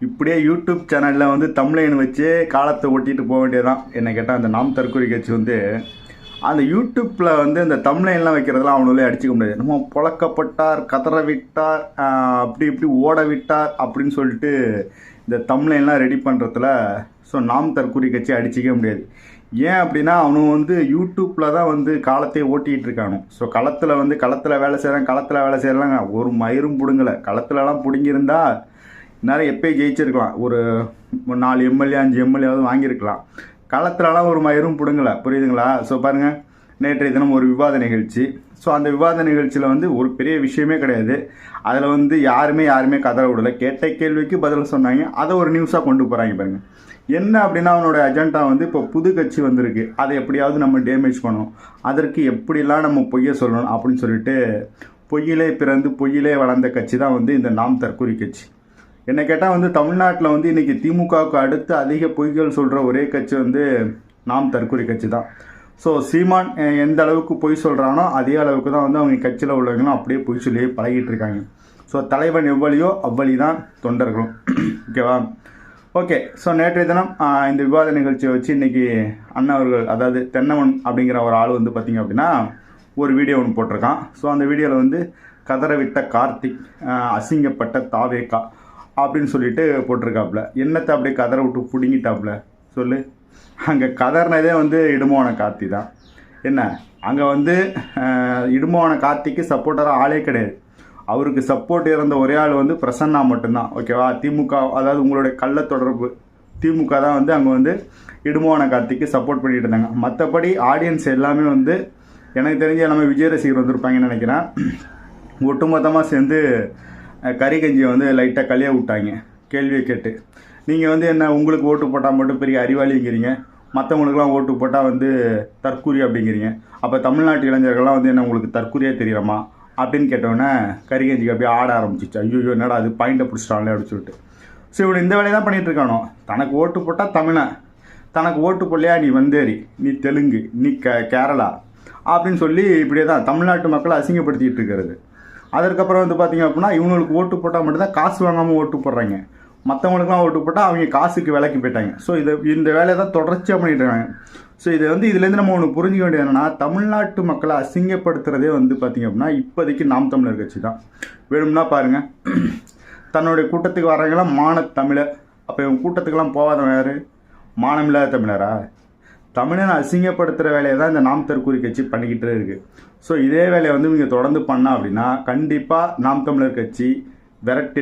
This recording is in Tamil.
இப்படியே யூடியூப் சேனலில் வந்து தமிழன் வச்சு காலத்தை ஓட்டிட்டு போக வேண்டியதான். என்ன கேட்டால் அந்த நாம் தற்கொலை கட்சி வந்து அந்த யூடியூப்பில் வந்து இந்த தமிழ்லாம் வைக்கிறதெல்லாம் அவனாலே அடிச்சுக்க முடியாது. நம்ம புழக்கப்பட்டார், கதற விட்டார், அப்படி இப்படி ஓட விட்டார் அப்படின்னு சொல்லிட்டு இந்த தமிழ்லாம் ரெடி பண்ணுறதுல ஸோ நாம் தற்கொலை கட்சி அடிச்சிக்க முடியாது. ஏன் அப்படின்னா அவனும் வந்து யூடியூப்பில் தான் வந்து காலத்தையே ஓட்டிகிட்டு இருக்கானு. ஸோ களத்தில் வந்து களத்தில் வேலை செய்கிறாங்க, ஒரு மயிரும் பிடுங்கலை. களத்துலலாம் பிடுங்கியிருந்தா நிறைய எப்போயே ஜெயிச்சிருக்கலாம். ஒரு 4 எம்எல்ஏ 5 எம்எல்ஏவாவது வாங்கியிருக்கலாம். களத்துலலாம் ஒரு மயிரும் பிடுங்கலை, புரியுதுங்களா? ஸோ பாருங்கள், நேற்றைய தினம் ஒரு விவாத நிகழ்ச்சி. ஸோ அந்த விவாத நிகழ்ச்சியில் வந்து ஒரு பெரிய விஷயமே கிடையாது. அதில் வந்து யாருமே கதற விடலை. கேட்ட கேள்விக்கு பதில் சொன்னாங்க. அதை ஒரு நியூஸாக கொண்டு போகிறாங்க. பாருங்கள் என்ன அப்படின்னா, அவனோட அஜெண்டா வந்து இப்போ புது கட்சி வந்திருக்கு, அதை எப்படியாவது நம்ம டேமேஜ் பண்ணணும், அதற்கு எப்படிலாம் நம்ம பொய்யை சொல்லணும் அப்படின்னு சொல்லிட்டு பொய்யிலே பிறந்து பொய்யிலே வளர்ந்த கட்சி தான் வந்து இந்த நாம் தற்கொலை கட்சி. என்ன கேட்டால் வந்து தமிழ்நாட்டில் வந்து இன்றைக்கி திமுகவுக்கு அடுத்து அதிக பொய்கள் சொல்கிற ஒரே கட்சி வந்து நாம் தற்கொலை கட்சி தான். ஸோ சீமான் எந்த அளவுக்கு பொய் சொல்கிறானோ அதே அளவுக்கு தான் வந்து அவங்க கட்சியில் உள்ளவங்களும் அப்படியே பொய் சொல்லியே பழகிட்டு இருக்காங்க. ஸோ தலைவன் எவ்வளியோ அவ்வளி தான் தொண்டர்களும். ஓகேவா? ஓகே. ஸோ நேற்றைய தினம் இந்த விவாத நிகழ்ச்சியை வச்சு இன்றைக்கி அண்ணா அவர்கள், அதாவது தென்னவன் அப்படிங்கிற ஒரு ஆள் வந்து பார்த்திங்க அப்படின்னா ஒரு வீடியோ ஒன்று போட்டிருக்கான். ஸோ அந்த வீடியோவில் வந்து கதறவிட்ட கார்த்திக், அசிங்கப்பட்ட தாவேக்கா அப்படின்னு சொல்லிட்டு போட்டிருக்காப்புல. என்னத்தை அப்படியே கதற விட்டு பிடுங்கிட்டாப்புல சொல்லு. அங்கே கதறினதே வந்து இடுமோன கார்த்தி தான். என்ன அங்கே வந்து இடுமோன கார்த்திக்கு சப்போர்ட்டராக ஆளே கிடையாது. அவருக்கு சப்போர்ட் இருந்த ஒரே ஆள் வந்து பிரசன்னா மட்டும்தான். ஓகேவா? திமுக, அதாவது உங்களுடைய கள்ள தொடர்பு திமுக தான் வந்து அங்கே வந்து இடுமோன கார்த்திக்கு சப்போர்ட் பண்ணிட்டு இருந்தாங்க. மற்றபடி ஆடியன்ஸ் எல்லாமே வந்து எனக்கு தெரிஞ்ச எல்லாமே விஜய் ரசிகர் வந்திருப்பாங்கன்னு நினைக்கிறேன். ஒட்டுமொத்தமாக சேர்ந்து கறிகஞ்சியை வந்து லைட்டாக கழிய விட்டாங்க கேள்வியை கேட்டு. நீங்கள் வந்து என்ன உங்களுக்கு ஓட்டு போட்டால் மட்டும் பெரிய அறிவாளிங்கிறீங்க, மற்றவங்களுக்குலாம் ஓட்டு போட்டால் வந்து தற்கூரி அப்படிங்கிறீங்க, அப்போ தமிழ்நாட்டு இளைஞர்கள்லாம் வந்து என்ன உங்களுக்கு தற்கூரியாக தெரியுமா அப்படின்னு கேட்டோன்னே கறிகஞ்சிக்கு அப்படியே ஆட ஆரம்பிச்சிச்சு. ஐயோ என்னடா அது பாயிண்டை பிடிச்சிட்டாங்களே அப்படின்னு சொல்லிட்டு. ஸோ இவன் இந்த வேலையை தான் பண்ணிகிட்டு இருக்கானோ. தனக்கு ஓட்டு போட்டால் தமிழன், தனக்கு ஓட்டு போடலையா நீ வந்தேரி, நீ தெலுங்கு, நீ கேரளா அப்படின்னு சொல்லி இப்படியே தான் தமிழ்நாட்டு மக்களை அசிங்கப்படுத்திகிட்டு இருக்கிறது. அதற்கப்புறம் வந்து பார்த்திங்க அப்படின்னா இவங்களுக்கு ஓட்டு போட்டால் மட்டும்தான் காசு வாங்காமல் ஓட்டு போடுறாங்க, மற்றவங்களுக்குலாம் ஓட்டு போட்டால் அவங்க காசுக்கு விலைக்கு போயிட்டாங்க. ஸோ இந்த வேலையை தான் தொடர்ச்சியாக பண்ணிட்டு இருக்காங்க. ஸோ இது வந்து இதுலேருந்து நம்ம ஒன்று புரிஞ்சுக்க வேண்டியது என்னென்னா, தமிழ்நாட்டு மக்களை அசிங்கப்படுத்துகிறதே வந்து பார்த்திங்க அப்படின்னா இப்போதைக்கு நாம் தமிழர் கட்சி தான். வேணும்னா பாருங்கள், தன்னுடைய கூட்டத்துக்கு வர்றவங்களாம் தமிழர். அப்போ இவங்க கூட்டத்துக்கெல்லாம் போகாதவன் யார்? மானமில்லாத தமிழரா? தமிழனை அசிங்கப்படுத்துகிற வேலையை தான் இந்த நாம் தற்கூரி கட்சி பண்ணிக்கிட்டே இருக்குது. ஸோ இதே வேலையை வந்து இவங்க தொடர்ந்து பண்ணா அப்படின்னா கண்டிப்பாக நாம் தமிழர் கட்சி விரட்டி